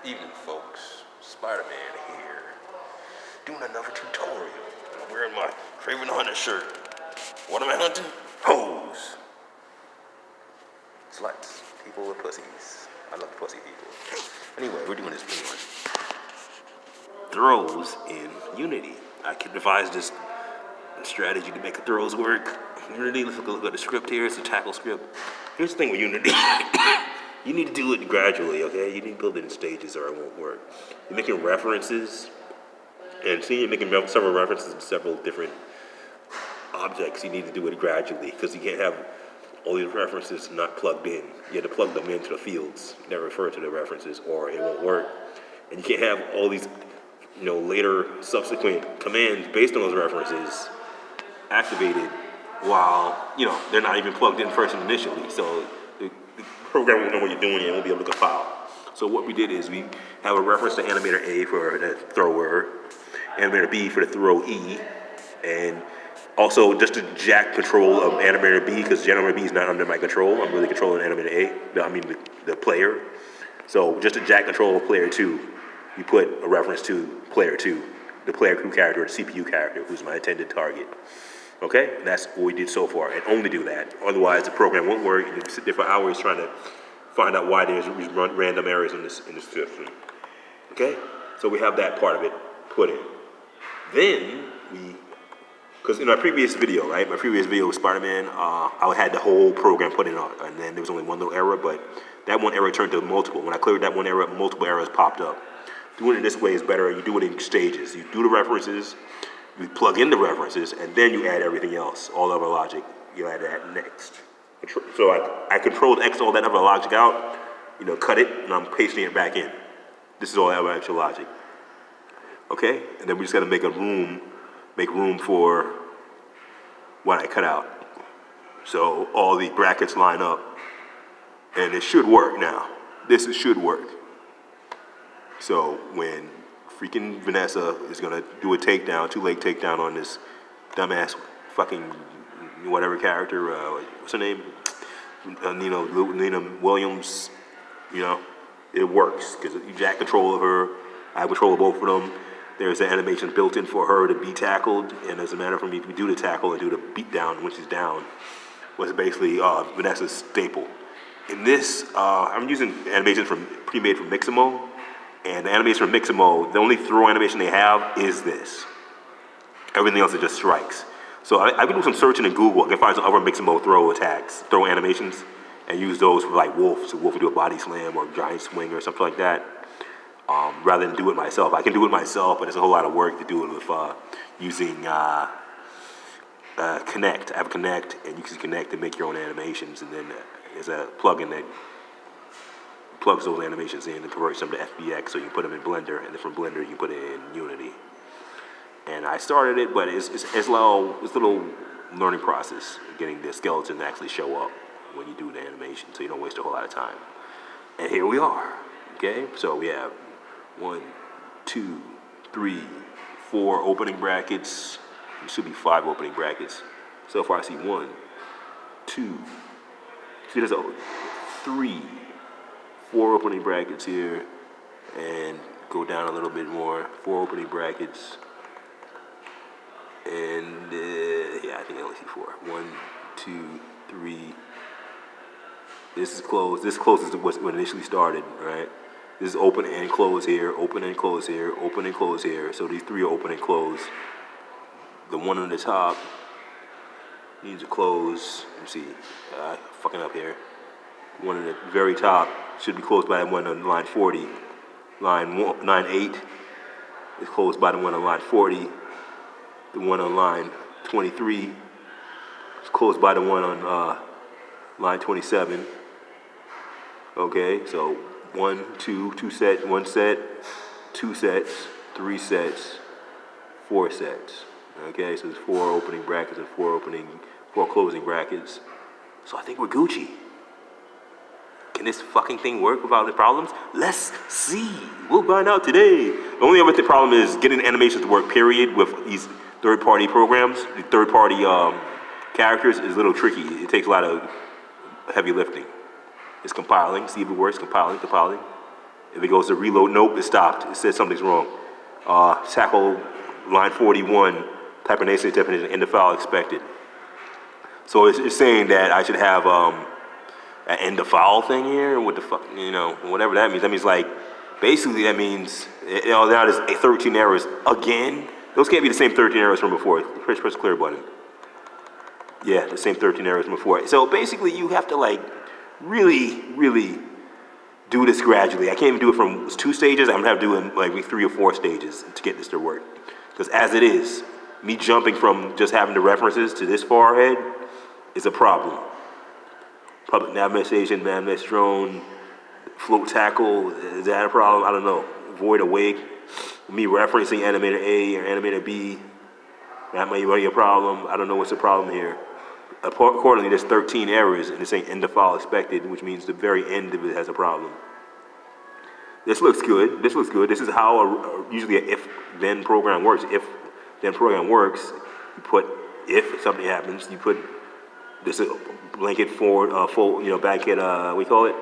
Evening, folks. Spider-Man here, doing another tutorial. I'm wearing my Craven Hunter shirt. What am I hunting? Hoes. Sluts. People with pussies. I love pussy people. Anyway, we're doing this pretty much. Throws in Unity. I can devise this strategy to make the throws work. Unity, let's look at the script here. It's a tackle script. Here's the thing with Unity. You need to do it gradually, okay? You need to build it in stages or it won't work. You're making references, and seeing you're making several references to several different objects, you need to do it gradually because you can't have all these references not plugged in. You have to plug them into the fields that refer to the references or it won't work. And you can't have all these, later subsequent commands based on those references activated while, they're not even plugged in first initially. So the program won't know what you're doing and won't be able to compile. So what we did is we have a reference to animator A for the thrower, animator B for the throw E, and also just to jack control of animator B, because animator B is not under my control. I'm really controlling animator A, the player. So just to jack control of player 2, you put a reference to player 2, the player 2 character, the CPU character, who's my intended target. Okay, that's what we did so far, and only do that. Otherwise, the program won't work, and you sit there for hours trying to find out why there's these random errors in this system. Okay, so we have that part of it put in. Then because in my previous video, with Spider-Man, I had the whole program put in, and then there was only one little error, but that one error turned to multiple. When I cleared that one error, multiple errors popped up. Doing it this way is better. You do it in stages. You do the references. You plug in the references, and then you add everything else, all other logic. You add that next. So I controlled X all that other logic out, cut it, and I'm pasting it back in. This is all that extra logic. Okay? And then we just got to make room for what I cut out. So all the brackets line up, and it should work now. Should work. So when freaking Vanessa is gonna do a takedown, 2-leg takedown on this dumbass fucking whatever character, what's her name? Nina Williams, it works because you jack control of her. I have control of both of them. There's an animation built in for her to be tackled, and as a matter for me to do the tackle and do the beat down when she's down was basically Vanessa's staple. In this, I'm using animations pre-made from Mixamo. And the animation from Mixamo, the only throw animation they have is this. Everything else is just strikes. So I can do some searching in Google. I can find some other Mixamo throw animations, and use those for like Wolf. So Wolf will do a body slam or giant swing or something like that. Rather than do it myself. I can do it myself, but it's a whole lot of work to do it with using Connect. I have Connect, and you can Connect to make your own animations, and then there's a plugin that plugs those animations in and converts them to FBX, so you can put them in Blender, and then from Blender you put it in Unity. And I started it, but it's a little learning process, getting the skeleton to actually show up when you do the animation, so you don't waste a whole lot of time. And here we are, okay? So we have 1, 2, 3, 4 opening brackets. There should be 5 opening brackets. So far I see 1, 2, see there's 3, 4 opening brackets here, and go down a little bit more. 4 opening brackets, and I think I only see 4. 1, 2, 3. This is closed. This closes to what initially started, right? This is open and close here, open and close here, open and close here. So these 3 are open and close. The one on the top needs to close. Let me see. Fucking up here. One at the very top should be closed by the one on line 40. Line 8 is closed by the one on line 40. The one on line 23 is closed by the one on line 27. Okay, so 1 set, 1 set, 2 sets, 3 sets, 4 sets. Okay, so there's 4 opening brackets and 4 closing brackets. So I think we're Gucci. Can this fucking thing work without any problems? Let's see. We'll find out today. The only other problem is getting animations to work, period, with these third-party programs. The third-party characters is a little tricky. It takes a lot of heavy lifting. It's compiling. See if it works. Compiling. If it goes to reload, nope, it stopped. It says something's wrong. Tackle line 41, type of nation definition, end of file expected. So it's saying that I should have an end of file thing here. What the fuck, whatever that means. That means like, basically that means, now there's 13 errors again. Those can't be the same 13 errors from before. Press clear button. Yeah, the same 13 errors from before. So basically you have to like really, really do this gradually. I can't even do it from 2 stages. I'm gonna have to do it in like 3 or 4 stages to get this to work. Because as it is, me jumping from just having the references to this far ahead is a problem. Public navigation, man-made drone, float tackle, is that a problem? I don't know. Void awake, me referencing animator A or animator B, that might be a problem. I don't know what's the problem here. Accordingly, there's 13 errors and it's saying end of file expected, which means the very end of it has a problem. This looks good. This looks good. This is how usually an if-then program works. If-then program works, you put if something happens, you put this blanket forward, blanket, what do you call it?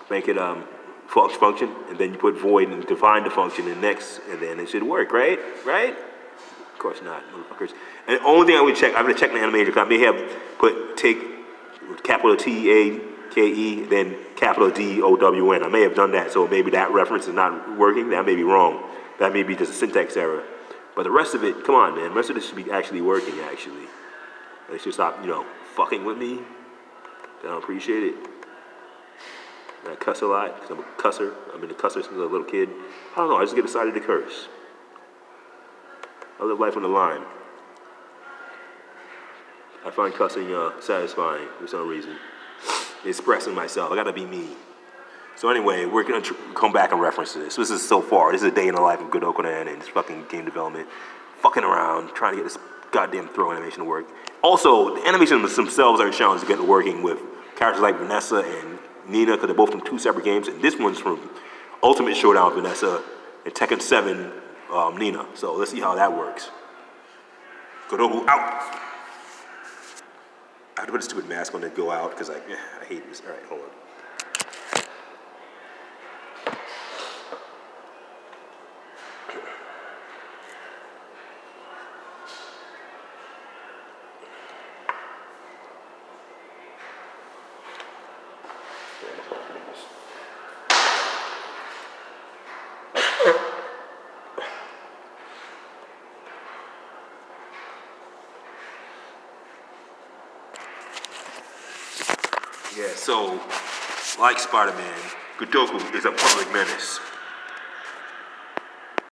Blanket function, and then you put void and define the function in next, and then it should work, right? Right? Of course not, motherfuckers. And the only thing I would check, I'm gonna check the animator, because I may have take capital T-A-K-E, then capital D-O-W-N. I may have done that, so maybe that reference is not working. That may be wrong. That may be just a syntax error. But the rest of it, come on, man. The rest of this should be actually working, actually. They should stop, fucking with me. I don't appreciate it. I cuss a lot, because I'm a cusser. I've been a cusser since I was a little kid. I don't know, I just get decided to curse. I live life on the line. I find cussing satisfying for some reason. Expressing myself, I gotta be me. So anyway, we're gonna come back and reference this. This is so far, this is a day in the life of Godot Conan and this fucking game development. Fucking around, trying to get this goddamn throw animation to work. Also, the animations themselves are a challenge to get it working with characters like Vanessa and Nina, because they're both from 2 separate games, and this one's from Ultimate Showdown with Vanessa and Tekken 7 Nina. So let's see how that works. Godot out! I have to put a stupid mask on to go out, because I hate this. Alright, hold on. Yeah, so, like Spider-Man, Godoku is a public menace.